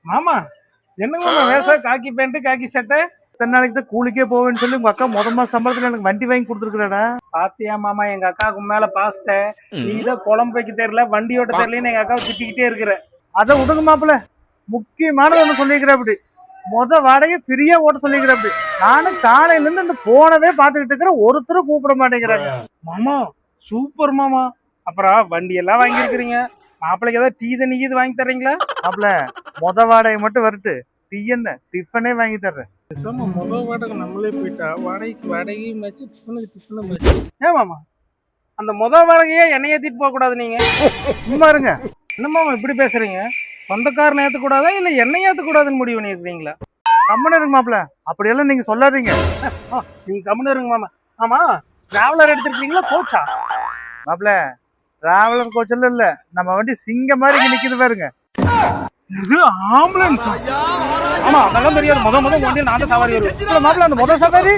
மாமா என்னங்க மாமா வேச காக்கி பேண்ட் காக்கி சட்டை இத்தனை நாளைக்கு தான் கூலிக்கே போவேன்னு சொல்லி உங்க அக்கா மாச சம்பளத்துல எனக்கு வண்டி வாங்கி கொடுத்துருக்கா. பாத்தியா மாமா எங்க அக்காவுக்கு மேல பாஸ்த நீதான் குழம்பு வைக்க தெரியல வண்டி ஓட்ட தெரியலன்னு எங்க அக்காவை திட்டிக்கிட்டே இருக்கிற. அதை விடுங்க மாப்பிள்ள, முக்கியமானது ஒண்ணு சொல்லிக்கிறேன். அப்படி வாடகை ஃப்ரீயா ஓட்ட சொல்லிக்கிறேன். அப்படி நானும் காலையில இருந்து இந்த போனவே பாத்துக்கிட்டு இருக்கிறேன், ஒருத்தரும் கூப்பிட மாட்டேங்கிறாங்க. மாமா சூப்பர் மாமா. அப்புறம் வண்டி எல்லாம் வாங்கி இருக்கிறீங்க, மாப்பிள்ளைக்கு ஏதாவது டீ தண்ணி இது வாங்கி தர்றீங்களா? மாப்பிள்ள வாடகை மட்டும் வரட்டு, டீ என்ன டிஃபனே வாங்கி தர்றேன். முதல் வாடகை நம்மளே போயிட்டா வாடகைக்கு வாடகையும் வச்சு டிஃபனுக்கு டிஃபனும் வச்சு. ஏன் மாமா அந்த முதல் வாடகையே என்னை ஏத்திட்டு போக கூடாது? நீங்க சும்மா இருங்க. என்ன மாமா இப்படி பேசுறீங்க? சொந்தக்காரனை ஏத்தக்கூடாதா இல்ல என்னை ஏத்தக்கூடாதுன்னு முடிவு பண்ணிருக்கீங்களா? கம்மனு இருங்க மாப்பிள்ள, அப்படியெல்லாம் நீங்க சொல்லாதீங்க. நீங்க கம்மனு இருங்க மாமா. ஆமா டிராவலர் எடுத்திருக்கீங்களா கோச்சா? மாப்பிள்ள டிராவலர் கோச்சல்ல இல்ல, நம்ம வண்டி சிங்க மாதிரி இங்க நிக்குது பாருங்க. இது ஆம்புலன்ஸ். ஆமா அதெல்லாம் தெரியாது. முத வண்டி நான் தான் சவாரி வருவேன். மாப்பிள்ள அந்த முதல் சவாரி